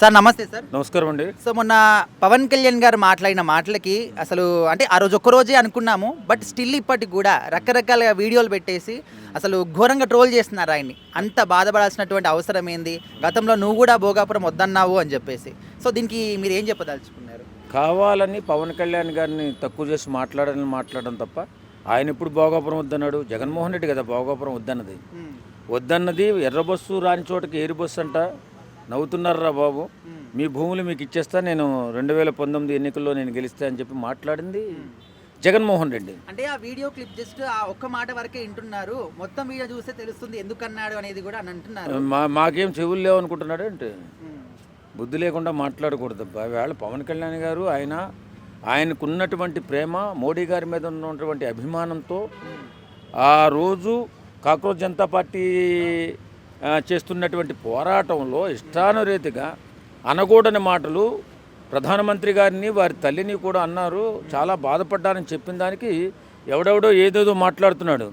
Sir నమస్తే sir. నమస్కారం అండి. సో మొన్న పవన్ కళ్యాణ్ గారు మాట్లాడిన మాటలకి అసలు అంటే ఆ రోజు ఒక్కరోజే అనుకున్నాము, బట్ స్టిల్ ఇప్పటికి కూడా రకరకాల వీడియోలు పెట్టేసి అసలు ఘోరంగా ట్రోల్ చేస్తున్నారు ఆయన్ని. అంత బాధపడాల్సినటువంటి అవసరం ఏంది? గతంలో నువ్వు కూడా భోగాపురం వద్దన్నావు అని చెప్పేసి. సో దీనికి మీరు ఏం చెప్పదలుచుకున్నారు? కావాలని పవన్ కళ్యాణ్ గారిని తక్కువ చేసి మాట్లాడడం తప్ప ఆయన ఇప్పుడు భోగాపురం వద్దన్నాడు. జగన్మోహన్ రెడ్డి కదా భోగాపురం వద్దన్నది ఎర్ర బస్సు రాని చోటకి ఏరి బస్సు అంట. నవ్వుతున్నారా బాబు, మీ భూములు మీకు ఇచ్చేస్తా, నేను 2019 ఎన్నికల్లో నేను గెలిస్తా అని చెప్పి మాట్లాడింది జగన్మోహన్ రెడ్డి. అంటే ఆ వీడియో క్లిప్ జస్ట్ ఆ ఒక్క మాట వరకే వింటున్నారు, మొత్తం వీడియో చూస్తే తెలుస్తుంది ఎందుకన్నాడు అనేది కూడా అని అంటున్నారు. మాకేం చెవులు లేవు అనుకుంటున్నాడు అంటే బుద్ధి లేకుండా మాట్లాడకూడదు. వేళ పవన్ కళ్యాణ్ గారు ఆయనకున్నటువంటి ప్రేమ, మోడీ గారి మీద ఉన్నటువంటి అభిమానంతో ఆ రోజు కాక్రోచ్ జనతా పార్టీ చేస్తున్నటువంటి పోరాటంలో ఇష్టానురీతిగా అనకూడని మాటలు ప్రధానమంత్రి గారిని వారి తల్లిని కూడా అన్నారు. చాలా బాధపడ్డారని చెప్పిన దానికి ఎవడెవడో ఏదేదో మాట్లాడుతున్నాడు.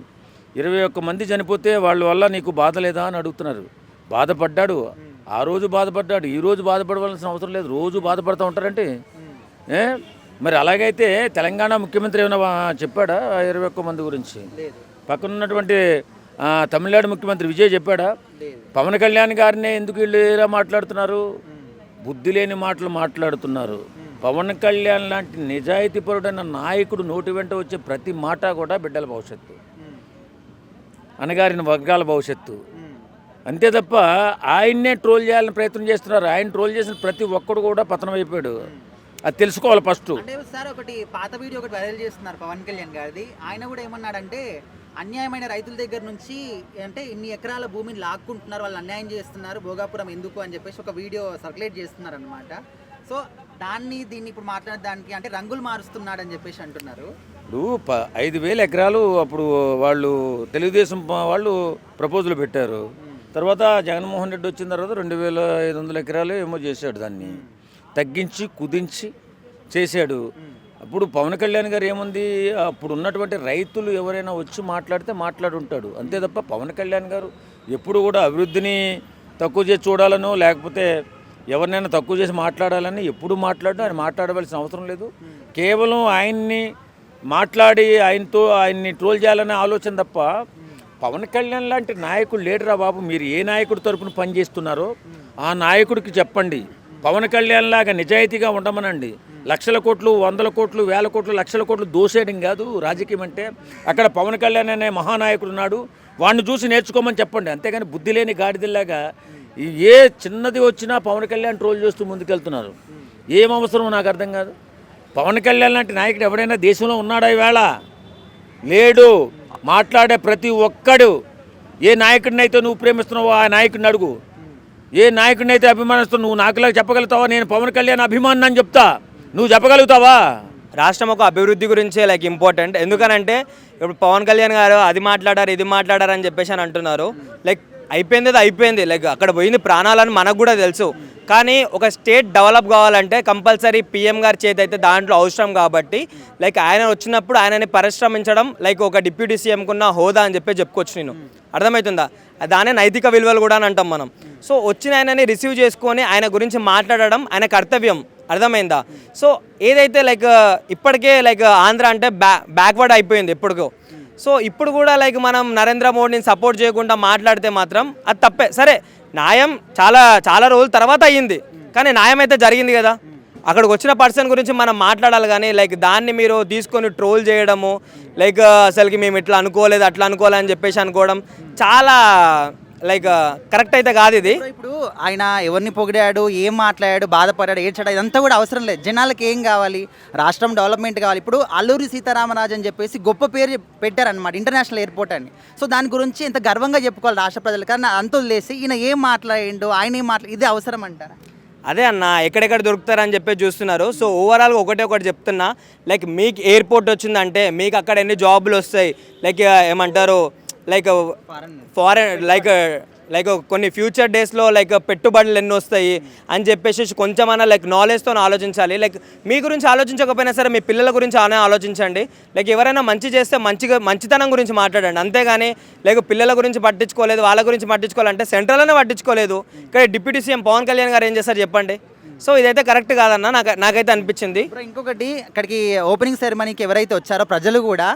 21 మంది చనిపోతే వాళ్ళ వల్ల నీకు బాధ లేదా అని అడుగుతున్నారు. బాధపడ్డాడు, ఆ రోజు బాధపడ్డాడు, ఈ రోజు బాధపడవలసిన అవసరం లేదు. రోజు బాధపడుతూ ఉంటారంటే మరి అలాగైతే తెలంగాణ ముఖ్యమంత్రి ఏమైనా చెప్పాడా 21 మంది గురించి? పక్కనున్నటువంటి తమిళనాడు ముఖ్యమంత్రి విజయ్ చెప్పాడా? పవన్ కళ్యాణ్ గారినే ఎందుకు వీళ్ళు ఇలా మాట్లాడుతున్నారు? బుద్ధి లేని మాటలు మాట్లాడుతున్నారు. పవన్ కళ్యాణ్ లాంటి నిజాయితీపరుడైన నాయకుడు నోటి వెంట వచ్చే ప్రతి మాట కూడా బిడ్డల భవిష్యత్తు, అనగారిన వర్గాల భవిష్యత్తు. అంతే తప్ప ఆయన్నే ట్రోల్ చేయాలని ప్రయత్నం చేస్తున్నారు. ఆయన ట్రోల్ చేసిన ప్రతి ఒక్కడు కూడా పతనం అయిపోయాడు. అది తెలుసుకోవాలి ఫస్ట్. అంటే సార్ ఒకటి పాత వీడియో ఒకటి వైరల్ చేస్తున్నారు పవన్ కళ్యాణ్ గారిది. ఆయన కూడా ఏమన్నాడంటే అన్యాయమైన రైతుల దగ్గర నుంచి అంటే ఇన్ని ఎకరాల భూమిని లాక్కుంటున్నారు, వాళ్ళు అన్యాయం చేస్తున్నారు, భోగాపురం ఎందుకు అని చెప్పేసి ఒక వీడియో సర్క్యులేట్ చేస్తున్నారు అనమాట. సో దీన్ని ఇప్పుడు మాట్లాడడానికి అంటే రంగులు మారుస్తున్నాడు అని చెప్పేసి అంటున్నారు. ఇప్పుడు 5,000 ఎకరాలు అప్పుడు వాళ్ళు తెలుగుదేశం వాళ్ళు ప్రపోజల్ పెట్టారు. తర్వాత జగన్మోహన్ రెడ్డి వచ్చిన తర్వాత 2,500 ఎకరాలు ఏమో చేశాడు. దాన్ని తగ్గించి కుదించి చేశాడు. అప్పుడు పవన్ కళ్యాణ్ గారు ఏముంది, అప్పుడు ఉన్నటువంటి రైతులు ఎవరైనా వచ్చి మాట్లాడితే మాట్లాడుంటాడు. అంతే తప్ప పవన్ కళ్యాణ్ గారు ఎప్పుడు కూడా అభివృద్ధిని తక్కువ చేసి చూడాలనో లేకపోతే ఎవరినైనా తక్కువ చేసి మాట్లాడాలని ఎప్పుడు ఆయన మాట్లాడవలసిన అవసరం లేదు. కేవలం ఆయన్ని మాట్లాడి ఆయన్ని ట్రోల్ చేయాలనే ఆలోచన తప్ప పవన్ కళ్యాణ్ లాంటి నాయకుడు లేడురా బాబు. మీరు ఏ నాయకుడి తరపున పనిచేస్తున్నారో ఆ నాయకుడికి చెప్పండి. పవన్ కళ్యాణ్ లాగా నిజాయితీగా ఉండమనండి. లక్షల కోట్లు, 100 కోట్లు, 1000 కోట్లు, లక్షల కోట్లు దోసేయడం కాదు రాజకీయం అంటే. అక్కడ పవన్ కళ్యాణ్ అనే మహానాయకుడు ఉన్నాడు, వాడిని చూసి నేర్చుకోమని చెప్పండి. అంతేగాని బుద్ధి లేని గాడిదల్లాగా ఏ చిన్నది వచ్చినా పవన్ కళ్యాణ్ ట్రోల్ చేస్తూ ముందుకెళ్తున్నారు. ఏం అవసరం నాకు అర్థం కాదు. పవన్ కళ్యాణ్ లాంటి నాయకుడు ఎవడైనా దేశంలో ఉన్నాడా ఈవేళ? లేడు. మాట్లాడే ప్రతి ఒక్కడు ఏ నాయకుడినైతే నువ్వు ప్రేమిస్తున్నావో ఆ నాయకుడిని అడుగు. ఏ నాయకుడిని అయితే అభిమానిస్తావు, నువ్వు నాకులాగా చెప్పగలుగుతావా నేను పవన్ కళ్యాణ్ అభిమాని అని చెప్తా? నువ్వు చెప్పగలుగుతావా? రాష్ట్రం ఒక అభివృద్ధి గురించే ఇంపార్టెంట్. ఎందుకనంటే ఇప్పుడు పవన్ కళ్యాణ్ గారు అది మాట్లాడారు ఇది మాట్లాడారు అని చెప్పేసి అని అంటున్నారు. అయిపోయింది. అక్కడ పోయింది ప్రాణాలని మనకు కూడా తెలుసు. కానీ ఒక స్టేట్ డెవలప్ కావాలంటే కంపల్సరీ పీఎం గారి చేతి అయితే దాంట్లో అవసరం. కాబట్టి ఆయన వచ్చినప్పుడు ఆయనని పరిశ్రమించడం ఒక డిప్యూటీ సీఎంకున్న హోదా అని చెప్పుకోవచ్చు నేను. అర్థమవుతుందా? దానే నైతిక విలువలు కూడా అని అంటాం మనం. సో వచ్చిన ఆయనని రిసీవ్ చేసుకొని ఆయన గురించి మాట్లాడడం ఆయన కర్తవ్యం. అర్థమైందా? సో ఏదైతే ఇప్పటికే ఆంధ్ర అంటే బ్యాక్వర్డ్ అయిపోయింది ఎప్పటికో. సో ఇప్పుడు కూడా మనం నరేంద్ర మోడీని సపోర్ట్ చేయకుండా మాట్లాడితే మాత్రం అది తప్పే. సరే, న్యాయం చాలా రోజుల తర్వాత అయ్యింది, కానీ న్యాయం అయితే జరిగింది కదా. అక్కడికి వచ్చిన పర్సన్ గురించి మనం మాట్లాడాలి. కానీ దాన్ని మీరు తీసుకొని ట్రోల్ చేయడము అసలుకి మేము ఇట్లా అనుకోలేదు అట్లా అనుకోలేదు అని చెప్పేసి అనుకోవడం చాలా కరెక్ట్ అయితే కాదు ఇది. ఇప్పుడు ఆయన ఎవరిని పొగిడాడు, ఏం మాట్లాడాడు, బాధపడ్డాడు, ఏడ్చాడు, ఇదంతా కూడా అవసరం లేదు. జనాలకు ఏం కావాలి? రాష్ట్రం డెవలప్మెంట్ కావాలి. ఇప్పుడు అల్లూరి సీతారామరాజు అని చెప్పేసి గొప్ప పేరు పెట్టారనమాట, ఇంటర్నేషనల్ ఎయిర్పోర్ట్ అని. సో దాని గురించి ఎంత గర్వంగా చెప్పుకోవాలి రాష్ట్ర ప్రజలు. కానీ అంత వదిలేసి ఈయన ఏం మాట్లాడిండు, ఆయన ఏం ఇది అవసరం అంటారా? అదే అన్న, ఎక్కడెక్కడ దొరుకుతారని చెప్పి చూస్తున్నారు. సో ఓవరాల్గా ఒకటి చెప్తున్నా, మీకు ఎయిర్పోర్ట్ వచ్చిందంటే మీకు అక్కడ ఎన్ని జాబులు వస్తాయి, ఏమంటారు ఫారెన్ లైక్ కొన్ని ఫ్యూచర్ డేస్లో లైక్ పెట్టుబడులు ఎన్ని వస్తాయి అని చెప్పేసి కొంచెమైనా లైక్ నాలెడ్జ్తో ఆలోచించాలి. లైక్ మీ గురించి ఆలోచించకపోయినా సరే మీ పిల్లల గురించి ఆలోచించండి. లైక్ ఎవరైనా మంచి చేస్తే మంచితనం గురించి మాట్లాడండి, అంతేగాని లైక్ పిల్లల గురించి పట్టించుకోలేదు, వాళ్ళ గురించి పట్టించుకోవాలంటే సెంట్రల్లోనే పట్టించుకోలేదు, ఇక్కడ డిప్యూటీ సీఎం పవన్ కళ్యాణ్ గారు ఏం చేస్తారు చెప్పండి. సో ఇదైతే కరెక్ట్ కాదన్న నాకైతే అనిపించింది. ఇంకొకటి, అక్కడికి ఓపెనింగ్ సెరమనీకి ఎవరైతే వచ్చారో ప్రజలు కూడా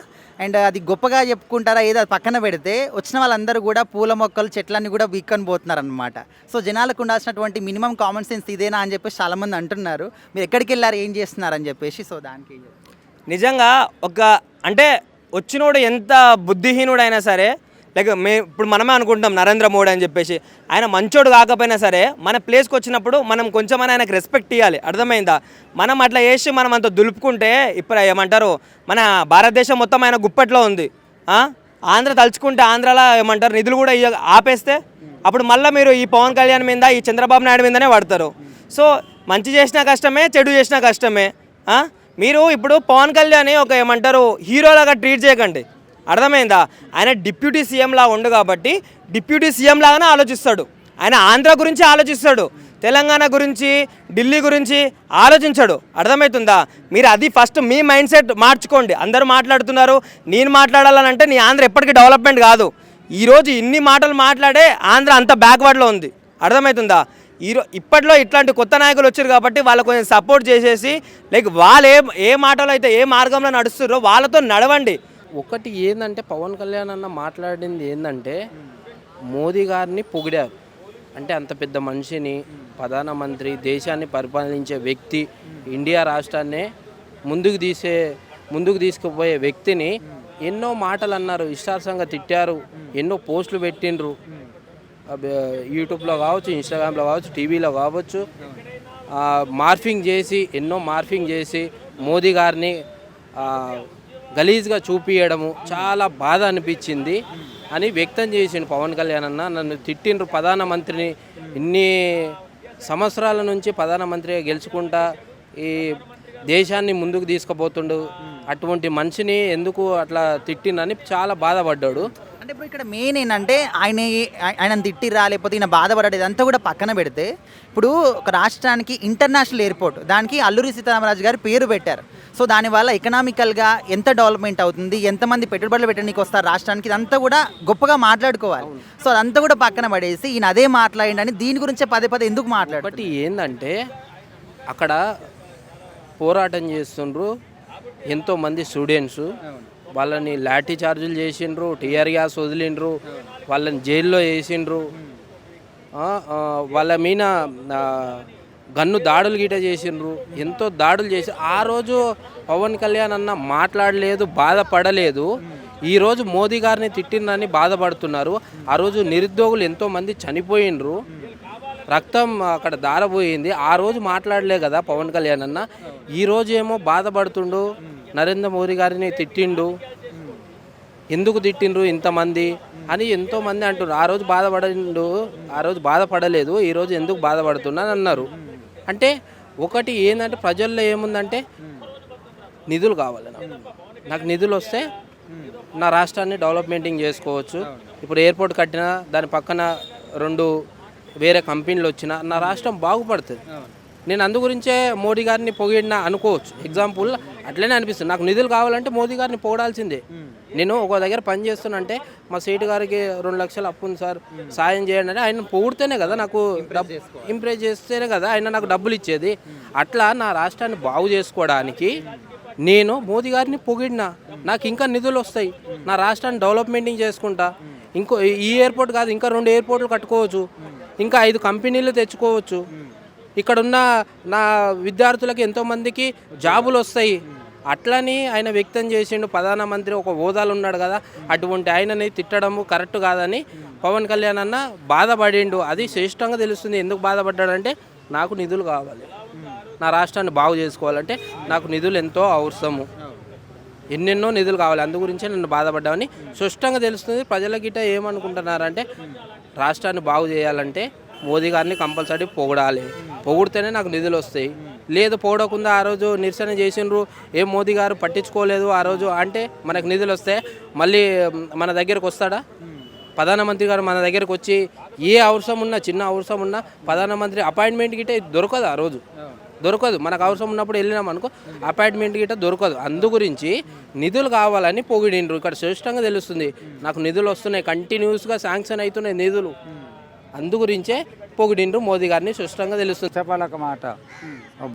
అండ్ అది గొప్పగా చెప్పుకుంటారా ఏదో అది పక్కన పెడితే వచ్చిన వాళ్ళందరూ కూడా పూల మొక్కలు చెట్లన్నీ కూడా వీక్కొని పోతున్నారు అనమాట. సో జనాలకు ఉండాల్సినటువంటి మినిమం కామన్ సెన్స్ ఇదేనా అని చెప్పేసి చాలామంది అంటున్నారు. మీరు ఎక్కడికి వెళ్ళారు, ఏం చేస్తున్నారని చెప్పేసి. సో దానికి నిజంగా అంటే వచ్చినోడు ఎంత బుద్ధిహీనుడైనా సరే లైక్ ఇప్పుడు మనమే అనుకుంటాం నరేంద్ర మోడీ అని చెప్పేసి, ఆయన మంచోడు కాకపోయినా సరే మన ప్లేస్కి వచ్చినప్పుడు మనం కొంచెమైనా ఆయనకు రెస్పెక్ట్ ఇవ్వాలి, అర్థమైందా. మనం అట్లా చేసి మనం అంత దులుపుకుంటే ఇప్పుడు ఏమంటారు మన భారతదేశం మొత్తం ఆయన గుప్పట్లో ఉంది. ఆంధ్ర తలుచుకుంటే ఆంధ్రాలో ఏమంటారు నిధులు కూడా ఆపేస్తే అప్పుడు మళ్ళీ మీరు ఈ పవన్ కళ్యాణ్ మీద ఈ చంద్రబాబు నాయుడు మీదనే పడతారు. సో మంచి చేసినా కష్టమే, చెడు చేసినా కష్టమే. మీరు ఇప్పుడు పవన్ కళ్యాణ్ ఒక ఏమంటారు హీరోలాగా ట్రీట్ చేయకండి, అర్థమైందా. ఆయన డిప్యూటీ సీఎంలా ఉండు కాబట్టి డిప్యూటీ సీఎం లాగానే ఆలోచిస్తాడు. ఆయన ఆంధ్ర గురించి ఆలోచిస్తాడు, తెలంగాణ గురించి ఢిల్లీ గురించి ఆలోచించాడు, అర్థమవుతుందా. మీరు అది ఫస్ట్ మీ మైండ్ సెట్ మార్చుకోండి. అందరూ మాట్లాడుతున్నారు, నేను మాట్లాడాలనంటే నీ ఆంధ్ర ఎప్పటికీ డెవలప్మెంట్ కాదు. ఈరోజు ఇన్ని మాటలు మాట్లాడే ఆంధ్ర అంత బ్యాక్వర్డ్లో ఉంది, అర్థమవుతుందా. ఇప్పట్లో ఇట్లాంటి కొత్త నాయకులు వచ్చారు కాబట్టి వాళ్ళకు కొంచెం సపోర్ట్ చేసేసి లైక్ వాళ్ళు ఏ మాటలో అయితే ఏ మార్గంలో నడుస్తారో వాళ్ళతో నడవండి. ఒకటి ఏంటంటే పవన్ కళ్యాణ్ అన్న మాట్లాడింది ఏంటంటే మోదీ గారిని పొగిడారు. అంటే అంత పెద్ద మనిషిని, ప్రధానమంత్రి, దేశాన్ని పరిపాలించే వ్యక్తి, ఇండియా రాష్ట్రాన్నే ముందుకు తీసుకుపోయే వ్యక్తిని ఎన్నో మాటలు అన్నారు, ఇష్టార్సంగా తిట్టారు, ఎన్నో పోస్టులు పెట్టిండ్రు. యూట్యూబ్లో కావచ్చు, ఇన్స్టాగ్రామ్లో కావచ్చు, టీవీలో కావచ్చు, ఎన్నో మార్ఫింగ్ చేసి మోదీ గారిని గలీజ్గా చూపియడము చాలా బాధ అనిపించింది అని వ్యక్తం చేసిండు పవన్ కళ్యాణ్ అన్న. నన్ను తిట్టిండ్రు, ప్రధానమంత్రిని ఇన్ని సంవత్సరాల నుంచి ప్రధానమంత్రిగా గెలుచుకుంటా ఈ దేశాన్ని ముందుకు తీసుకుపోతుండు, అటువంటి మనిషిని ఎందుకు అట్లా తిట్టిండని చాలా బాధపడ్డాడు. అంటే ఇప్పుడు ఇక్కడ మెయిన్ ఏంటంటే ఆయన తిట్టిరా లేకపోతే ఈయన బాధపడ్డాడు ఇదంతా కూడా పక్కన పెడితే, ఇప్పుడు ఒక రాష్ట్రానికి ఇంటర్నేషనల్ ఎయిర్పోర్ట్ దానికి అల్లూరి సీతారామరాజు గారి పేరు పెట్టారు. సో దానివల్ల ఎకనామికల్గా ఎంత డెవలప్మెంట్ అవుతుంది, ఎంతమంది పెట్టుబడులు పెట్టడానికి వస్తారు రాష్ట్రానికి, ఇదంతా కూడా గొప్పగా మాట్లాడుకోవాలి. సో అదంతా కూడా పక్కన పడేసి ఈయన అదే మాట్లాడండి, దీని గురించే పదే ఎందుకు మాట్లాడు. బట్ ఏంటంటే అక్కడ పోరాటం చేస్తుండ్రు ఎంతోమంది స్టూడెంట్స్, వాళ్ళని లాఠీ చార్జీలు చేసిండ్రు, టీఆర్ గ్యాస్ వదిలిండ్రు, వాళ్ళని జైల్లో వేసిండ్రు, వాళ్ళ మీద గన్ను దాడులు గీట చేసిండ్రు, ఎంతో దాడులు చేసి ఆ రోజు పవన్ కళ్యాణ్ అన్న మాట్లాడలేదు, బాధపడలేదు. ఈరోజు మోదీ గారిని తిట్టిందని బాధపడుతున్నారు. ఆ రోజు నిరుద్యోగులు ఎంతోమంది చనిపోయిండ్రు, రక్తం అక్కడ దారపోయింది. ఆ రోజు మాట్లాడలే కదా పవన్ కళ్యాణ్ అన్న. ఈరోజు ఏమో బాధపడుతుండు, నరేంద్ర మోదీ గారిని తిట్టిండు, ఎందుకు తిట్టిండ్రు ఇంతమంది అని ఎంతోమంది అంటున్నారు. ఆ రోజు బాధపడిండు, ఆ రోజు బాధపడలేదు, ఈరోజు ఎందుకు బాధపడుతున్నాను అన్నారు. అంటే ఒకటి ఏంటంటే ప్రజల్లో ఏముందంటే నిధులు కావాలి, నాకు నిధులు వస్తే నా రాష్ట్రాన్ని డెవలప్మెంటింగ్ చేసుకోవచ్చు. ఇప్పుడు ఎయిర్పోర్ట్ కట్టినా దాని పక్కన 2 వేరే కంపెనీలు వచ్చినా నా రాష్ట్రం బాగుపడుతుంది. నేను అందు గురించే మోడీ గారిని పొగిడినా అనుకోవచ్చు. ఎగ్జాంపుల్ అట్లనే అనిపిస్తుంది. నాకు నిధులు కావాలంటే మోదీ గారిని పొగడాల్సిందే. నేను ఒక దగ్గర పని చేస్తున్నంటే మా సీటు గారికి 2 లక్షలు అప్పు ఉంది సార్, సాయం చేయండి అంటే ఆయన పొగిడితేనే కదా నాకు ఇంప్రెస్ చేస్తేనే కదా ఆయన నాకు డబ్బులు ఇచ్చేది. అట్లా నా రాష్ట్రాన్ని బాగు చేసుకోవడానికి నేను మోదీ గారిని పొగిడినా, నాకు ఇంకా నిధులు వస్తాయి, నా రాష్ట్రాన్ని డెవలప్మెంటింగ్ చేసుకుంటా. ఈ ఎయిర్పోర్ట్ కాదు, ఇంకా 2 ఎయిర్పోర్ట్లు కట్టుకోవచ్చు, ఇంకా 5 కంపెనీలు తెచ్చుకోవచ్చు. ఇక్కడున్న నా విద్యార్థులకు ఎంతోమందికి జాబులు వస్తాయి. అట్లని ఆయన వ్యక్తం చేసిండు. ప్రధానమంత్రి ఒక హోదాలు ఉన్నాడు కదా, అటువంటి ఆయనని తిట్టడము కరెక్ట్ కాదని పవన్ కళ్యాణ్ అన్న బాధపడిండు. అది శ్రేష్టంగా తెలుస్తుంది. ఎందుకు బాధపడ్డాడంటే నాకు నిధులు కావాలి, నా రాష్ట్రాన్ని బాగు చేసుకోవాలంటే నాకు నిధులు ఎంతో అవసరము, ఎన్నెన్నో నిధులు కావాలి, అందు గురించే నన్ను బాధపడ్డామని స్పష్టంగా తెలుస్తుంది. ప్రజల గిట్ట ఏమనుకుంటున్నారంటే రాష్ట్రాన్ని బాగు చేయాలంటే మోదీ గారిని కంపల్సరీ పొగడాలి, పొగిడితేనే నాకు నిధులు వస్తాయి. లేదు పొగడకుండా ఆ రోజు నిరసన చేసిండ్రు, ఏం మోదీ గారు పట్టించుకోలేదు ఆ రోజు అంటే మనకు నిధులు వస్తే మళ్ళీ మన దగ్గరకు వస్తాడా? ప్రధానమంత్రి గారు మన దగ్గరకు వచ్చి ఏ అవసరం ఉన్నా, చిన్న అవసరం ఉన్నా ప్రధానమంత్రి అపాయింట్మెంట్ గిట్ట దొరకదు, ఆ రోజు దొరకదు. మనకు అవసరం ఉన్నప్పుడు వెళ్ళినాం అనుకో అపాయింట్మెంట్ గిట్ట దొరకదు. అందు గురించి నిధులు కావాలని పొగిడిండ్రు. ఇక్కడ శ్రేష్టంగా తెలుస్తుంది, నాకు నిధులు వస్తున్నాయి, కంటిన్యూస్గా శాంక్షన్ అవుతున్నాయి నిధులు. అందు గురించే పొగిడిండ్రు మోదీ గారిని, స్పష్టంగా తెలుస్తుంది. చెప్పాలొక మాట,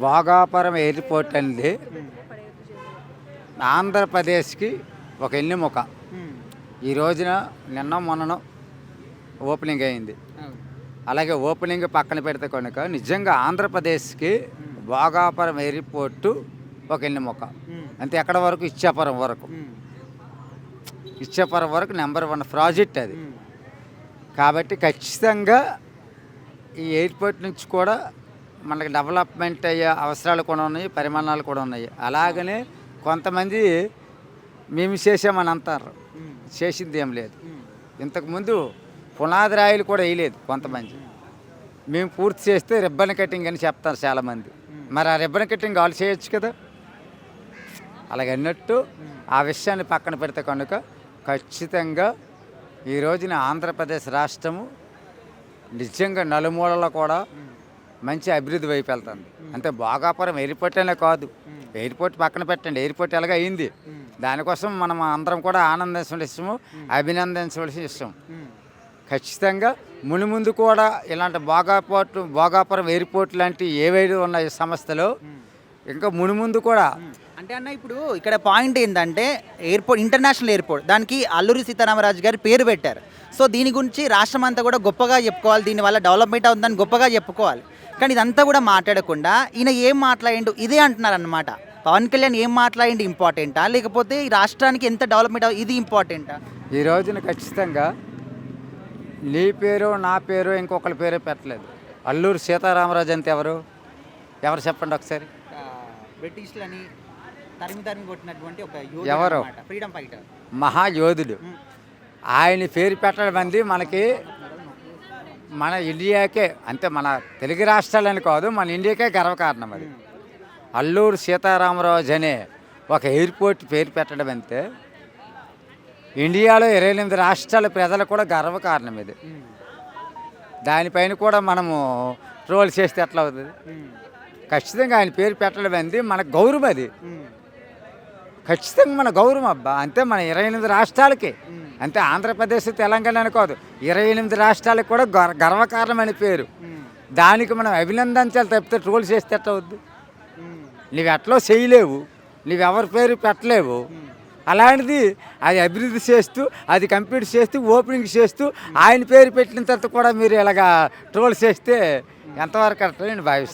భోగాపురం ఎయిర్పోర్ట్ అనేది ఆంధ్రప్రదేశ్కి ఒక ఎన్నెముక. ఈ రోజున నిన్న మొన్నను ఓపెనింగ్ అయింది. అలాగే ఓపెనింగ్ పక్కన పెడితే కనుక నిజంగా ఆంధ్రప్రదేశ్కి భోగాపురం ఎయిర్పోర్టు ఒక ఎన్నెముక. అంతే, ఎక్కడ వరకు ఇచ్చాపురం వరకు, ఇచ్చాపురం వరకు నెంబర్ 1 ప్రాజెక్ట్ అది. కాబట్టి ఖచ్చితంగా ఈ ఎయిర్పోర్ట్ నుంచి కూడా మనకి డెవలప్మెంట్ అయ్యే అవసరాలు కూడా ఉన్నాయి, పరిమాణాలు కూడా ఉన్నాయి. అలాగనే కొంతమంది మేము చేసామని అంటారు, చేసింది ఏం లేదు. ఇంతకుముందు పునాది రాయిలు కూడా వేయలేదు కొంతమంది. మేము పూర్తి చేస్తే రిబ్బన్ కటింగ్ అని చెప్తారు చాలామంది. మరి ఆ రిబ్బన్ కటింగ్ వాళ్ళు చేయొచ్చు కదా. అలాగన్నట్టు ఆ విషయాన్ని పక్కన పెడితే కనుక ఖచ్చితంగా ఈ రోజున ఆంధ్రప్రదేశ్ రాష్ట్రము నిజంగా నలుమూలలో కూడా మంచి అభివృద్ధి వైపు వెళ్తుంది. అంటే భోగాపురం ఎయిర్పోర్ట్ అనే కాదు, ఎయిర్పోర్ట్ పక్కన పెట్టండి, ఎయిర్పోర్ట్ ఎలాగ అయింది. దానికోసం మనం అందరం కూడా ఆనందించవలసిన విషయము, అభినందించవలసిన విషయం. ఖచ్చితంగా మునుముందు కూడా ఇలాంటి భోగాపురం ఎయిర్పోర్ట్ లాంటి ఏవైనా ఉన్నాయి సంస్థలు ఇంకా మునుముందు కూడా. అంటే అన్న ఇప్పుడు ఇక్కడ పాయింట్ ఏంటంటే ఎయిర్పోర్ట్, ఇంటర్నేషనల్ ఎయిర్పోర్ట్, దానికి అల్లూరి సీతారామరాజు గారి పేరు పెట్టారు. సో దీని గురించి రాష్ట్రం అంతా కూడా గొప్పగా చెప్పుకోవాలి, దీనివల్ల డెవలప్మెంట్ అవుతుందని గొప్పగా చెప్పుకోవాలి. కానీ ఇదంతా కూడా మాట్లాడకుండా ఈయన ఏం మాట్లాడిండు ఇదే అంటున్నారు అన్నమాట. పవన్ కళ్యాణ్ ఏం మాట్లాడిండు ఇంపార్టెంటా, లేకపోతే ఈ రాష్ట్రానికి ఎంత డెవలప్మెంట్ ఇది ఇంపార్టెంటా? ఈ రోజున ఖచ్చితంగా నీ పేరు నా పేరు ఇంకొకరి పేరు పెట్టలేదు. అల్లూరి సీతారామరాజు అంటే ఎవరు చెప్పండి ఒకసారి. బ్రిటిష్లని తరిమి కొట్టినటువంటి ఒక ఎవరు? ఫ్రీడమ్ ఫైటర్, మహాయోధుడు. ఆయన పేరు పెట్టడం మంది మనకి మన ఇండియాకే, అంటే మన తెలుగు రాష్ట్రాలని కాదు, మన ఇండియాకే గర్వకారణం అది. అల్లూరి సీతారామరాజు అనే ఒక ఎయిర్పోర్ట్ పేరు పెట్టడం అంతే ఇండియాలో 28 రాష్ట్రాల ప్రజలకు కూడా గర్వకారణం ఇది. దానిపైన కూడా మనము ట్రోల్ చేస్తే ఎట్లా అవుతుంది? ఖచ్చితంగా ఆయన పేరు పెట్టడం అంది మన గౌరవం. అది ఖచ్చితంగా మన గౌరవం అబ్బా. అంతే, మన 28 రాష్ట్రాలకి, అంతే ఆంధ్రప్రదేశ్ తెలంగాణ కాదు, 28 రాష్ట్రాలకు కూడా గర్వకారణమైన పేరు. దానికి మనం అభినందించాలి తప్పితే ట్రోల్ చేస్తే ఎట్లా అవుద్ది? నువ్వు ఎట్లా చేయలేవు, నువ్వెవరి పేరు పెట్టలేవు. అలాంటిది అది అభివృద్ధి చేస్తూ, అది కంప్లీట్ చేస్తూ, ఓపెనింగ్ చేస్తూ ఆయన పేరు పెట్టిన తర్వాత కూడా మీరు ఇలాగా ట్రోల్ చేస్తే ఎంతవరకు కరెక్ట్ అని భావిస్తాను.